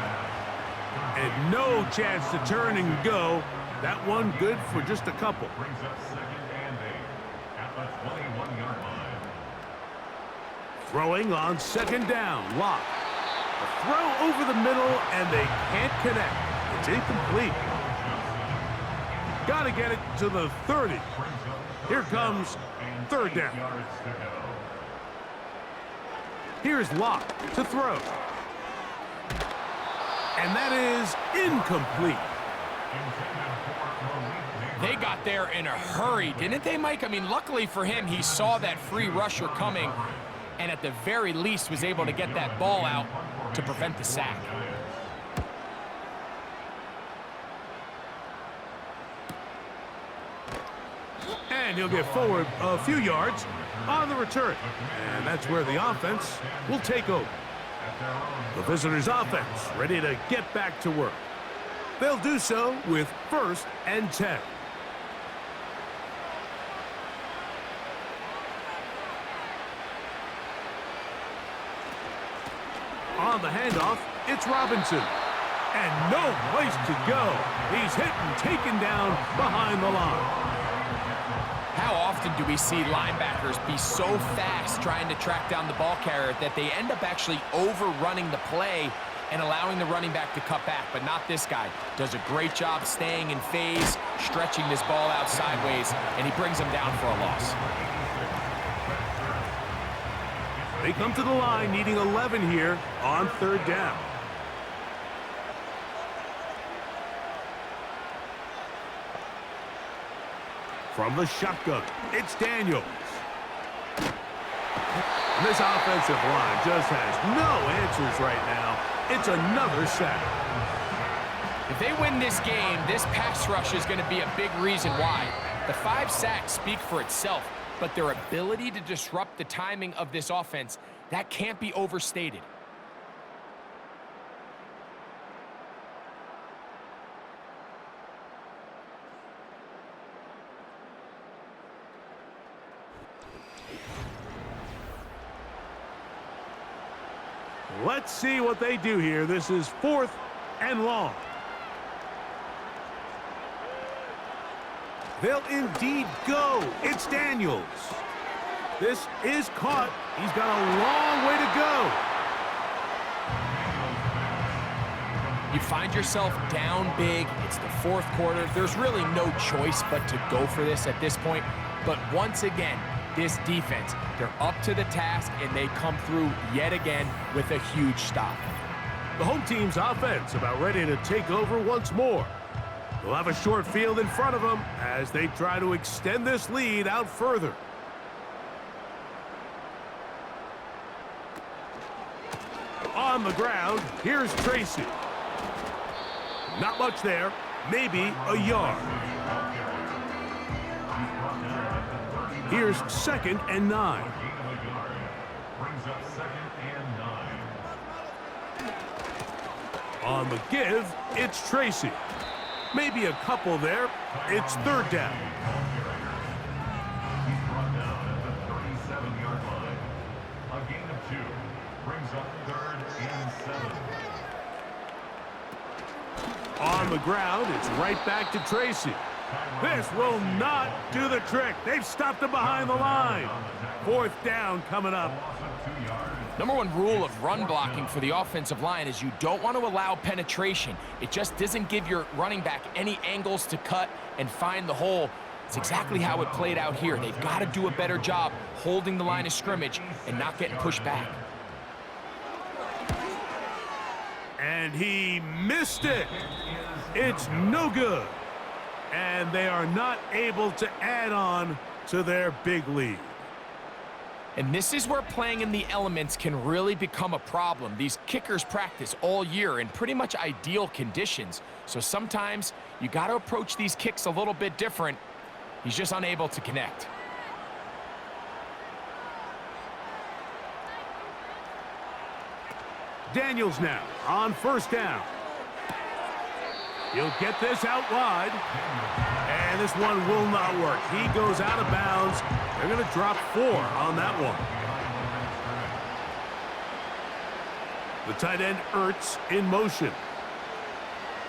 And no chance to turn and go. That one good for just a couple. Brings up 2nd and 8 at the 21-yard line. Throwing on 2nd down. Lock. A throw over the middle, and they can't connect. It's incomplete. Got to get it to the 30. Here comes 3rd down. Here's Lock to throw. And that is incomplete. They got there in a hurry, didn't they, Mike? I mean, luckily for him, he saw that free rusher coming and at the very least was able to get that ball out to prevent the sack. And he'll get forward a few yards on the return. And that's where the offense will take over. The visitors' offense ready to get back to work. They'll do so with 1st and 10. On the handoff, it's Robinson. And no place to go. He's hit and taken down behind the line. How often do we see linebackers be so fast trying to track down the ball carrier that they end up actually overrunning the play and allowing the running back to cut back? But not this guy. Does a great job staying in phase, stretching this ball out sideways, and he brings him down for a loss. They come to the line needing 11 here on 3rd down. From the shotgun, it's Daniels. And this offensive line just has no answers right now. It's another sack. If they win this game, this pass rush is going to be a big reason why. The 5 sacks speak for itself, but their ability to disrupt the timing of this offense, that can't be overstated. Let's see what they do here. This is 4th and long. They'll indeed go. It's Daniels. This is caught. He's got a long way to go. You find yourself down big. It's the 4th quarter. There's really no choice but to go for this at this point. But once again, this defense, they're up to the task, and they come through yet again with a huge stop. The home team's offense about ready to take over once more. They'll have a short field in front of them as they try to extend this lead out further. On the ground, here's Tracy. Not much there, maybe a yard. Here's 2nd and 9. Brings up 2nd and 9. On the give, it's Tracy. Maybe a couple there. It's 3rd down. He's brought down at the 37-yard line. A gain of 2. Brings up 3rd and 7. On the ground, it's right back to Tracy. This will not do the trick. They've stopped him behind the line. 4th down coming up. Number 1 rule of run blocking for the offensive line is you don't want to allow penetration. It just doesn't give your running back any angles to cut and find the hole. It's exactly how it played out here. They've got to do a better job holding the line of scrimmage and not getting pushed back. And he missed it. It's no good. And they are not able to add on to their big lead. And this is where playing in the elements can really become a problem. These kickers practice all year in pretty much ideal conditions. So sometimes you got to approach these kicks a little bit different. He's just unable to connect. Daniels now on first down. He'll get this out wide. And this one will not work. He goes out of bounds. They're going to drop 4 on that one. The tight end Ertz in motion.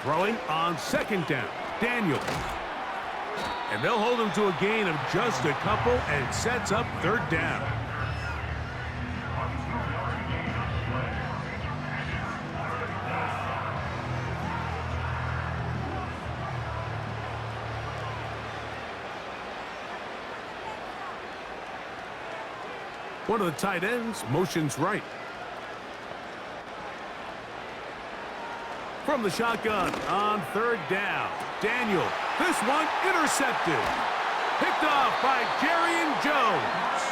Throwing on second down. Daniels. And they'll hold him to a gain of just a couple, and it sets up third down. One of the tight ends motions right. From the shotgun on third down. Daniel, this one intercepted. Picked off by Jerry Jones.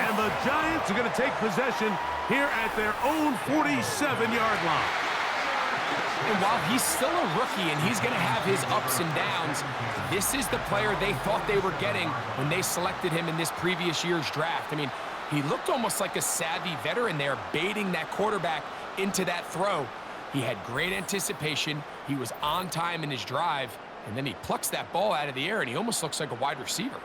And the Giants are going to take possession here at their own 47-yard line. And while he's still a rookie and he's going to have his ups and downs, this is the player they thought they were getting when they selected him in this previous year's draft. I mean, he looked almost like a savvy veteran there, baiting that quarterback into that throw. He had great anticipation. He was on time in his drive, and then he plucks that ball out of the air, and he almost looks like a wide receiver.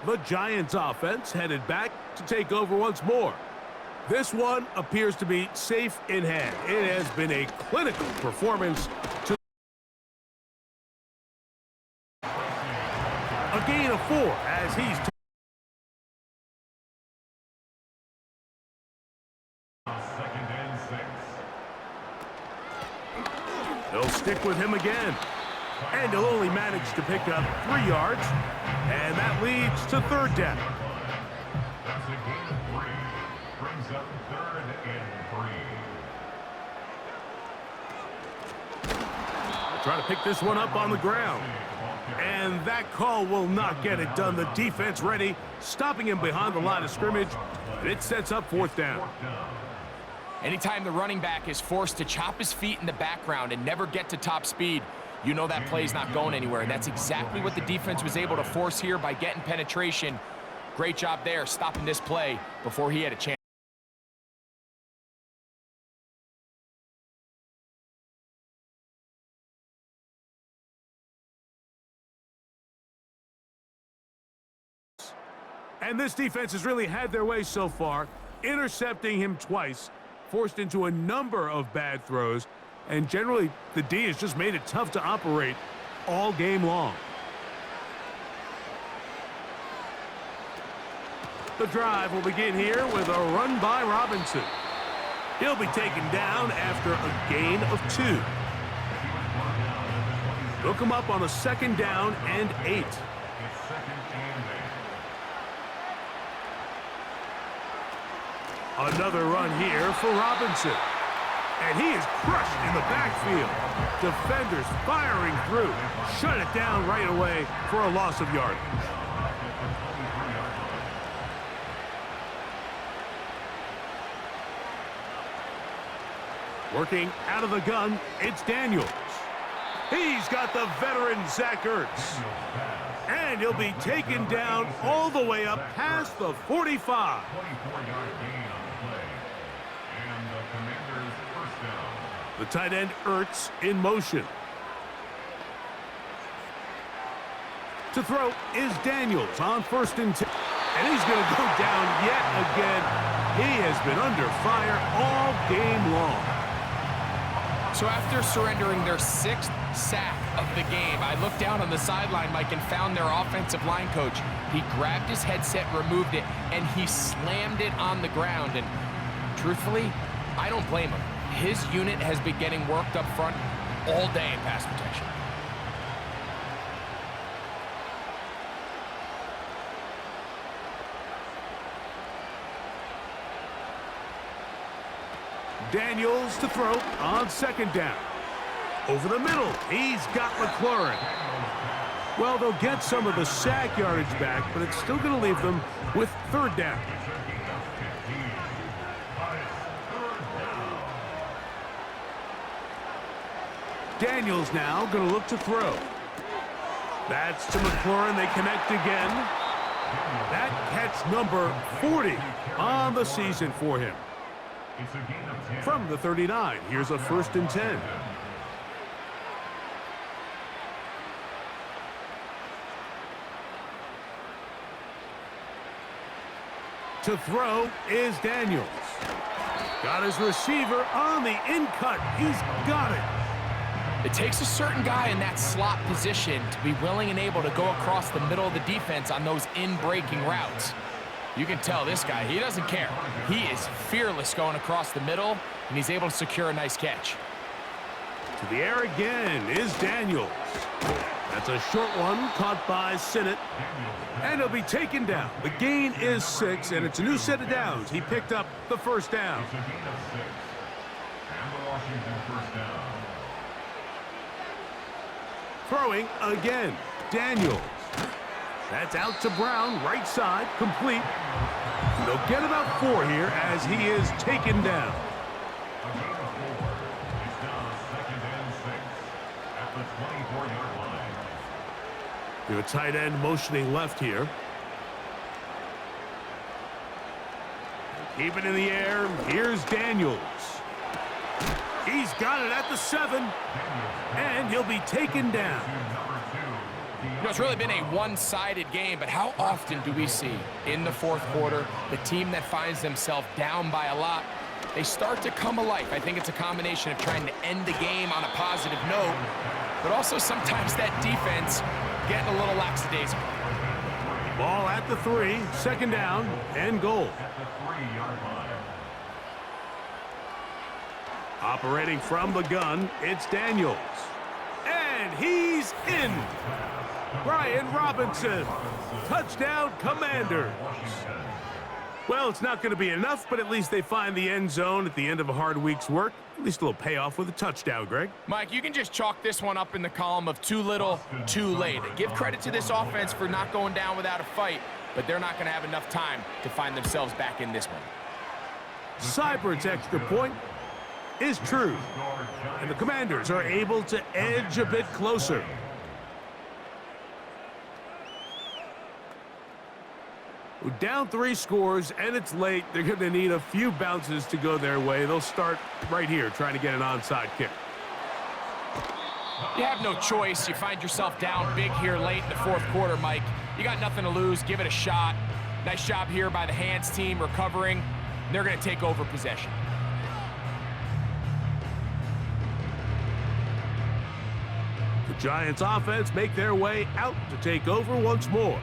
The Giants offense headed back to take over once more. This one appears to be safe in hand. It has been a clinical performance. A gain of 4 as he's Second and 6. They'll stick with him again. And he'll only manage to pick up 3 yards. And that leads to third down. That's a gain of 3. Brings up third and 3. Trying to pick this one up on the ground. And that call will not get it done. The defense ready, stopping him behind the line of scrimmage. And it sets up fourth down. Anytime the running back is forced to chop his feet in the background and never get to top speed, you know that play's not going anywhere. And that's exactly what the defense was able to force here by getting penetration. Great job there, stopping this play before he had a chance. And this defense has really had their way so far, intercepting him twice, forced into a number of bad throws, and generally the D has just made it tough to operate all game long. The drive will begin here with a run by Robinson. He'll be taken down after a gain of 2. They'll come up on a second down and 8. Another run here for Robinson. And he is crushed in the backfield. Defenders firing through. Shut it down right away for a loss of yardage. Working out of the gun, it's Daniels. He's got the veteran Zach Ertz. And he'll be taken down all the way up past the 45. 24-yard gain on the play. And the Commanders first down. The tight end Ertz in motion. To throw is Daniels on first and 10. And he's going to go down yet again. He has been under fire all game long. So after surrendering their 6th sack of the game, I looked down on the sideline, Mike, and found their offensive line coach. He grabbed his headset, removed it, and he slammed it on the ground. And truthfully, I don't blame him. His unit has been getting worked up front all day in pass protection. Daniels to throw on second down. Over the middle, he's got McLaurin. Well, they'll get some of the sack yardage back, but it's still going to leave them with third down. Daniels now going to look to throw. That's to McLaurin. They connect again. That catch number 40 on the season for him. It's a gain of 10. From the 39, here's a 1st and 10. To throw is Daniels. Got his receiver on the in-cut. He's got it. It takes a certain guy in that slot position to be willing and able to go across the middle of the defense on those in-breaking routes. You can tell this guy, he doesn't care. He is fearless going across the middle, and he's able to secure a nice catch. To the air again is Daniels. That's a short one caught by Sinnott, and he'll be taken down. The gain is 6, and it's a new set of downs. He picked up the 1st down. It's a gain of 6. And the Washington 1st down. Throwing again, Daniels. That's out to Brown, right side, complete. And they'll get about 4 here as he is taken down. A gain of 4. It's now 2nd and 6 at the 24-yard line. We have a tight end motioning left here. Keep it in the air. Here's Daniels. He's got it at the 7, and he'll be taken down. You know, it's really been a one-sided game, but how often do we see in the 4th quarter the team that finds themselves down by a lot, they start to come alive? I think it's a combination of trying to end the game on a positive note, but also sometimes that defense getting a little lackadaisical. Ball at the 3, 2nd down, and goal. At the 3-yard line. Operating from the gun, it's Daniels. And he's in. Brian Robinson. Touchdown, Commanders. Well, it's not going to be enough, but at least they find the end zone at the end of a hard week's work. At least a little payoff with a touchdown, Greg. Mike, you can just chalk this one up in the column of too little, too late. Give credit to this offense for not going down without a fight, but they're not going to have enough time to find themselves back in this one. Seibert's extra point is true, and the Commanders are able to edge a bit closer. Down 3 scores, and it's late. They're going to need a few bounces to go their way. They'll start right here trying to get an onside kick. You have no choice. You find yourself down big here late in the 4th quarter, Mike. You got nothing to lose. Give it a shot. Nice job here by the hands team recovering. They're going to take over possession. The Giants offense make their way out to take over once more.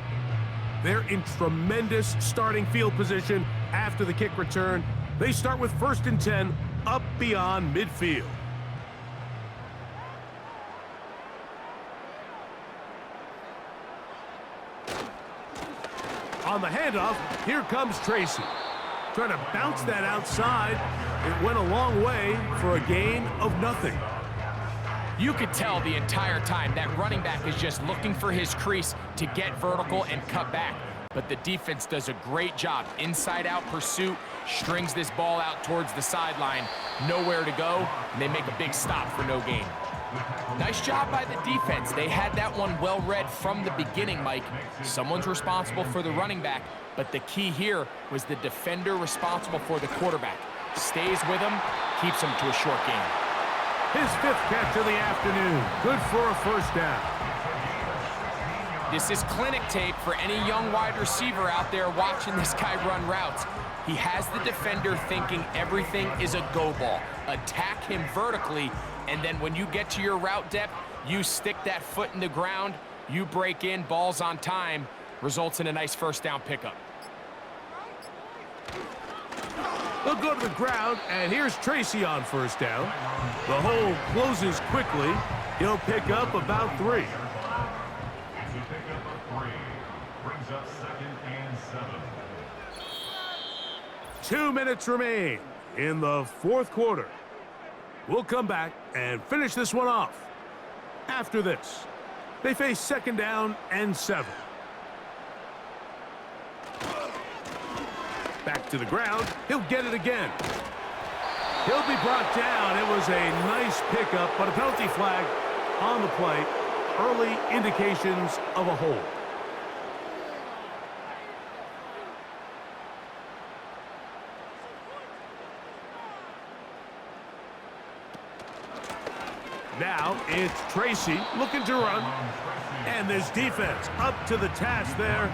They're in tremendous starting field position after the kick return. They start with 1st and 10 up beyond midfield. On the handoff, here comes Tracy. Trying to bounce that outside. It went a long way for a gain of nothing. You could tell the entire time that running back is just looking for his crease to get vertical and cut back. But the defense does a great job. Inside-out pursuit, strings this ball out towards the sideline. Nowhere to go, and they make a big stop for no gain. Nice job by the defense. They had that one well read from the beginning, Mike. Someone's responsible for the running back, but the key here was the defender responsible for the quarterback. Stays with him, keeps him to a short gain. His 5th catch of the afternoon. Good for a 1st down. This is clinic tape for any young wide receiver out there watching this guy run routes. He has the defender thinking everything is a go ball. Attack him vertically, and then when you get to your route depth, you stick that foot in the ground, you break in, ball's on time, results in a nice 1st down pickup. They'll go to the ground, and here's Tracy on 1st down. The hole closes quickly. He'll pick up about 3. It's a pickup of 3. Brings up 2nd and 7. 2 minutes remain in the 4th quarter. We'll come back and finish this one off. After this, they face 2nd down and 7. Back to the ground. He'll get it again. He'll be brought down. It was a nice pickup, but a penalty flag on the play. Early indications of a hold. Now it's Tracy looking to run. And this defense up to the task there.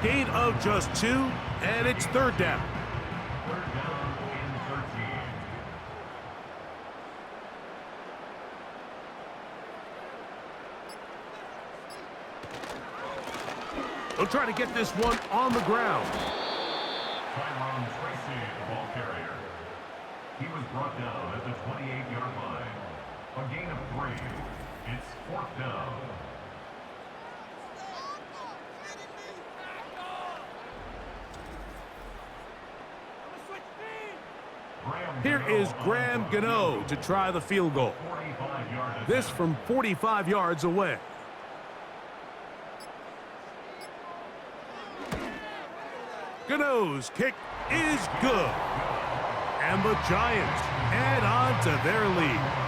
Gain of just 2, and it's third down. Third down and 13. They'll try to get this one on the ground. Tyrone Tracy, the ball carrier. He was brought down at the 28-yard line. A gain of 3. It's fourth down. Here is Graham Gano to try the field goal. 45-yard This from 45 yards away. Gano's kick is good. And the Giants add on to their lead.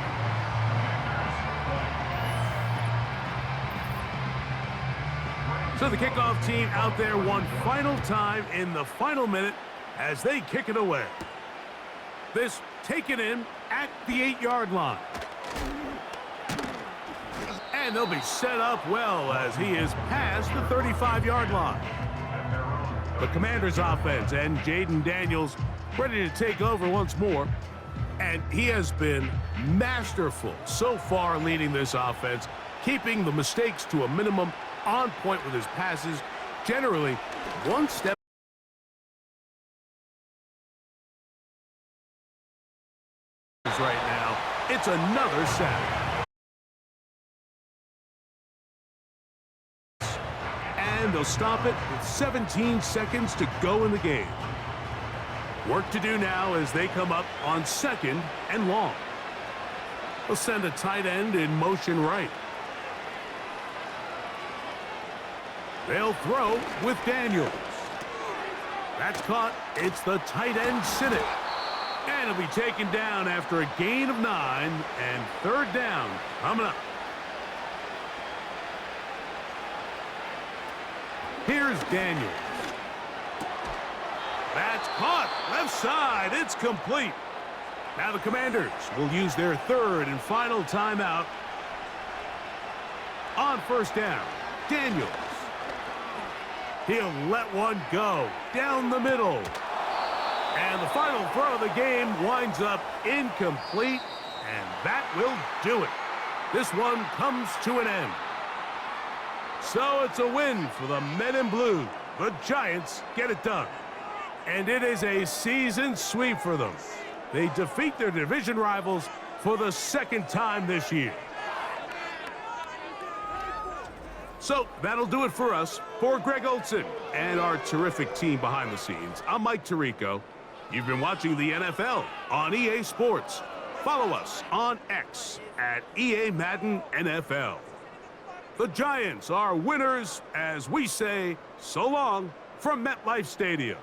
So the kickoff team out there one final time in the final minute as they kick it away. This taken in at the 8-yard line. And they'll be set up well as he is past the 35-yard line. The Commanders' offense and Jaden Daniels ready to take over once more. And he has been masterful so far leading this offense, keeping the mistakes to a minimum, on point with his passes, generally one step right now. It's another sack. And they'll stop it with 17 seconds to go in the game. Work to do now as they come up on second and long. They'll send a tight end in motion right. They'll throw with Daniels. That's caught. It's the tight end Sinnott. And it'll be taken down after a gain of 9 and third down coming up. Here's Daniels. That's caught. Left side. It's complete. Now the Commanders will use their third and final timeout. On first down, Daniels. He'll let one go down the middle. And the final throw of the game winds up incomplete, and that will do it. This one comes to an end. So it's a win for the Men in Blue. The Giants get it done. And it is a season sweep for them. They defeat their division rivals for the second time this year. So that'll do it for us. For Greg Olson and our terrific team behind the scenes, I'm Mike Tirico. You've been watching the NFL on EA Sports. Follow us on X at EA Madden NFL. The Giants are winners as we say so long from MetLife Stadium.